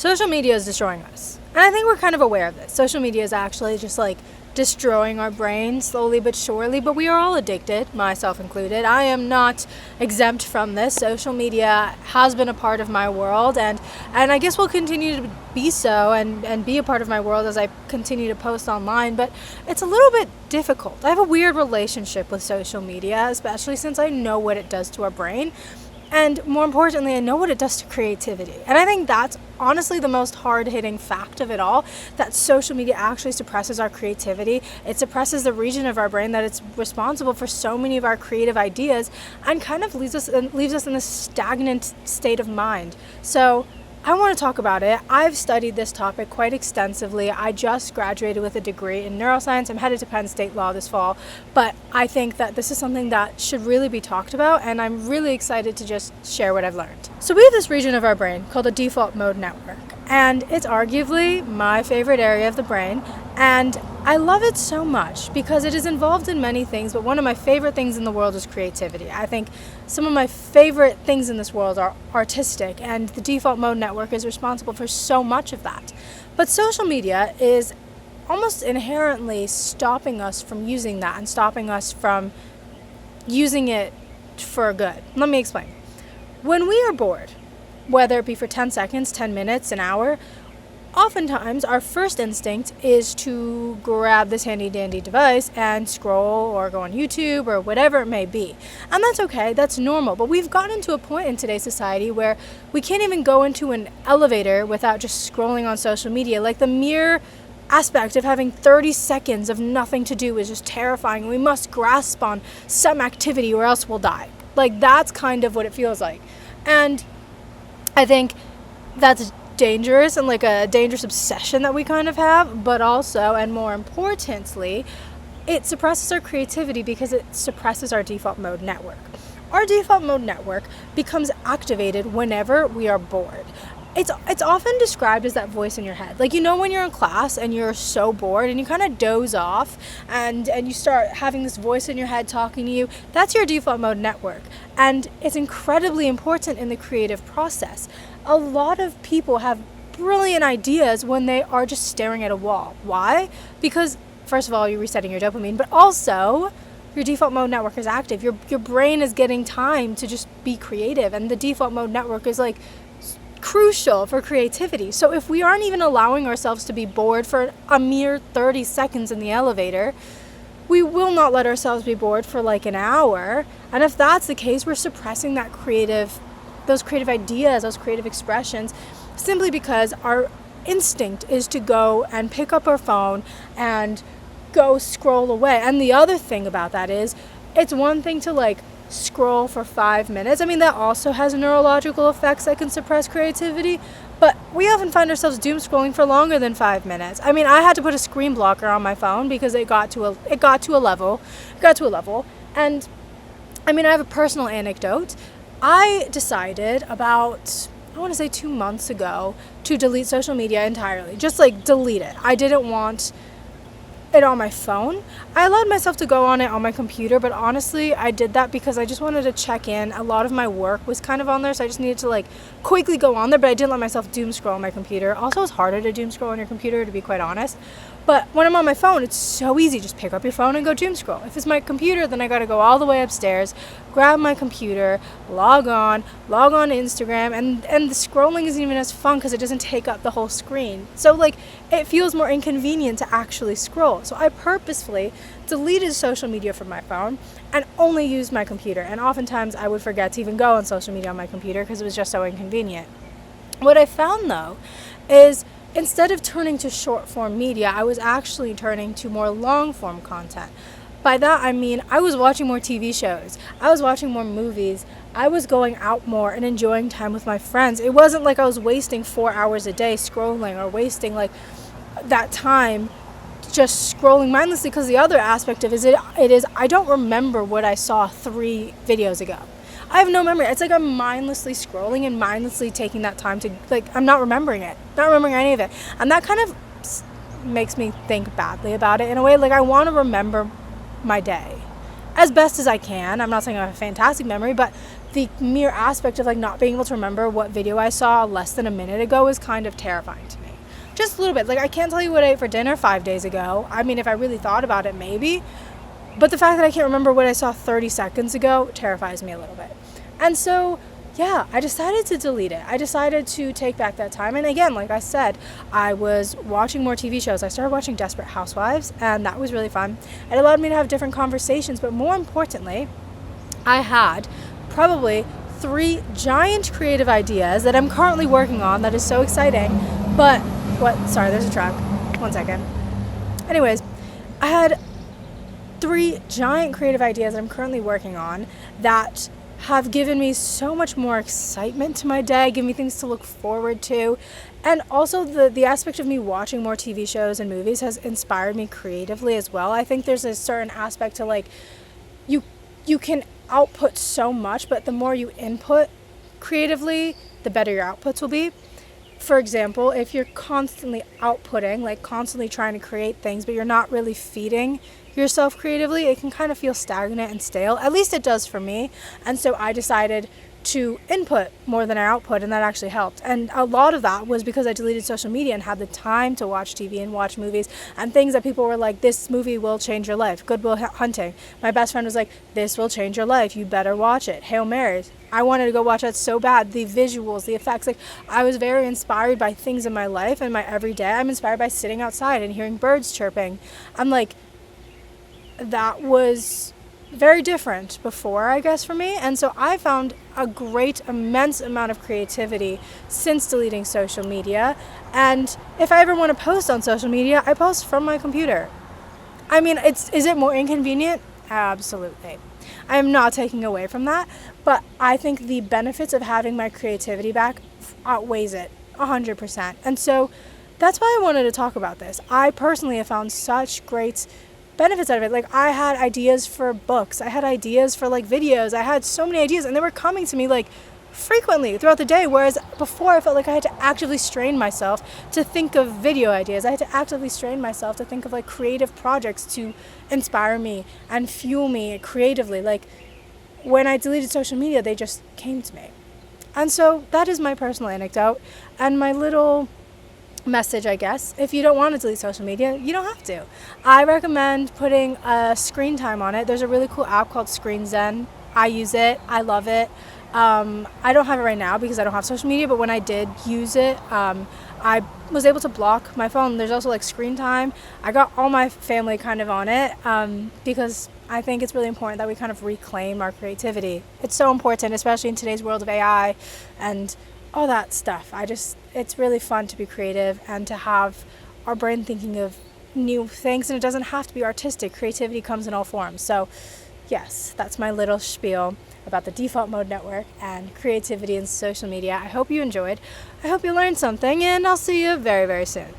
social media is destroying us. And I think we're kind of aware of this. Social media is actually just like destroying our brains slowly but surely, but we are all addicted, myself included. I am not exempt from this. Social media has been a part of my world, and I guess will continue to be so and be a part of my world as I continue to post online, but it's a little bit difficult. I have a weird relationship with social media, especially since I know what it does to our brain. And more importantly, I know what it does to creativity. And I think that's honestly the most hard-hitting fact of it all, that social media actually suppresses our creativity. It suppresses the region of our brain that it's responsible for so many of our creative ideas, and kind of leaves us in a stagnant state of mind. So I want to talk about it. I've studied this topic quite extensively. I just graduated with a degree in neuroscience. I'm headed to Penn State Law this fall, but I think that this is something that should really be talked about, and I'm really excited to just share what I've learned. So we have this region of our brain called the default mode network, and it's arguably my favorite area of the brain, and I love it so much because it is involved in many things, but one of my favorite things in the world is creativity. I think some of my favorite things in this world are artistic, and the default mode network is responsible for so much of that. But social media is almost inherently stopping us from using that and stopping us from using it for good. Let me explain. When we are bored, whether it be for 10 seconds, 10 minutes, an hour, oftentimes our first instinct is to grab this handy dandy device and scroll or go on YouTube or whatever it may be. And that's okay, that's normal. But we've gotten to a point in today's society where we can't even go into an elevator without just scrolling on social media. Like, the mere aspect of having 30 seconds of nothing to do is just terrifying. We must grasp on some activity or else we'll die. Like, that's kind of what it feels like. And I think that's dangerous and like a dangerous obsession that we kind of have, but also, and more importantly, it suppresses our creativity because it suppresses our default mode network. Our default mode network becomes activated whenever we are bored. It's often described as that voice in your head. Like, when you're in class and you're so bored and you kind of doze off and you start having this voice in your head talking to you, that's your default mode network. And it's incredibly important in the creative process. A lot of people have brilliant ideas when they are just staring at a wall. Why? Because, first of all, you're resetting your dopamine, but also your default mode network is active. Your brain is getting time to just be creative, and the default mode network is like crucial for creativity. So if we aren't even allowing ourselves to be bored for a mere 30 seconds in the elevator, we will not let ourselves be bored for like an hour. And if that's the case, we're suppressing those creative ideas, those creative expressions, simply because our instinct is to go and pick up our phone and go scroll away. And the other thing about that is, it's one thing to like scroll for 5 minutes. I mean, that also has neurological effects that can suppress creativity, but we often find ourselves doom scrolling for longer than 5 minutes. I mean, I had to put a screen blocker on my phone because it got to a level. And I mean, I have a personal anecdote. I decided about, I want to say 2 months ago, to delete social media entirely. Just like delete it. I didn't want it on my phone. I allowed myself to go on it on my computer, but honestly, I did that because I just wanted to check in. A lot of my work was kind of on there, so I just needed to like quickly go on there, but I didn't let myself doom scroll on my computer. Also, it's harder to doom scroll on your computer, to be quite honest. But when I'm on my phone, it's so easy. Just pick up your phone and go doom scroll. If it's my computer, then I gotta go all the way upstairs, grab my computer, log on to Instagram, and the scrolling isn't even as fun because it doesn't take up the whole screen. So like, it feels more inconvenient to actually scroll. So I purposefully deleted social media from my phone and only used my computer. And oftentimes I would forget to even go on social media on my computer because it was just so inconvenient. What I found though is, instead of turning to short form media, I was actually turning to more long form content. By that I mean, I was watching more TV shows, I was watching more movies, I was going out more and enjoying time with my friends. It wasn't like I was wasting 4 hours a day scrolling, or wasting like that time just scrolling mindlessly, because the other aspect of it is I don't remember what I saw 3 videos ago. I have no memory. It's like I'm mindlessly scrolling and mindlessly taking that time to, like, I'm not remembering it. Not remembering any of it. And that kind of makes me think badly about it in a way. Like, I want to remember my day as best as I can. I'm not saying I have a fantastic memory, but the mere aspect of like not being able to remember what video I saw less than a minute ago is kind of terrifying to me. Just a little bit. Like, I can't tell you what I ate for dinner 5 days ago. I mean, if I really thought about it, maybe. But the fact that I can't remember what I saw 30 seconds ago terrifies me a little bit. And so, yeah, I decided to delete it. I decided to take back that time. And again, like I said, I was watching more TV shows. I started watching Desperate Housewives, and that was really fun. It allowed me to have different conversations, but more importantly, I had probably 3 giant creative ideas that I'm currently working on that is so exciting. But, sorry, there's a truck. 1 second. Anyways, I had 3 giant creative ideas that I'm currently working on that have given me so much more excitement to my day, give me things to look forward to. And also the aspect of me watching more TV shows and movies has inspired me creatively as well. I think there's a certain aspect to like, you can output so much, but the more you input creatively, the better your outputs will be. For example, if you're constantly outputting, like constantly trying to create things, but you're not really feeding yourself creatively, it can kind of feel stagnant and stale. At least it does for me. And so I decided to input more than I output, and that actually helped. And a lot of that was because I deleted social media and had the time to watch TV and watch movies and things that people were like, this movie will change your life. Good Will Hunting. My best friend was like, this will change your life. You better watch it. Hail Mary. I wanted to go watch that so bad. The visuals, the effects, like I was very inspired by things in my life and my everyday. I'm inspired by sitting outside and hearing birds chirping. I'm like, that was very different before, I guess, for me. And so I found a great, immense amount of creativity since deleting social media. And if I ever want to post on social media, I post from my computer. I mean, is it more inconvenient? Absolutely. I am not taking away from that, but I think the benefits of having my creativity back outweighs it 100%. And so that's why I wanted to talk about this. I personally have found such great benefits out of it. Like, I had ideas for books, I had ideas for like videos, I had so many ideas, and they were coming to me like frequently throughout the day, whereas before I felt like I had to actively strain myself to think of video ideas. I had to actively strain myself to think of like creative projects to inspire me and fuel me creatively. Like, when I deleted social media, they just came to me. And so that is my personal anecdote and my little message, I guess. If you don't want to delete social media, you don't have to. I recommend putting a screen time on it. There's a really cool app called Screen Zen. I use it. I love it. I don't have it right now because I don't have social media, but when I did use it, I was able to block my phone. There's also like screen time. I got all my family kind of on it because I think it's really important that we kind of reclaim our creativity. It's so important, especially in today's world of AI and all that stuff. It's really fun to be creative and to have our brain thinking of new things, and it doesn't have to be artistic. Creativity comes in all forms. So yes, that's my little spiel about the default mode network and creativity in social media. I hope you enjoyed. I hope you learned something, and I'll see you very, very soon.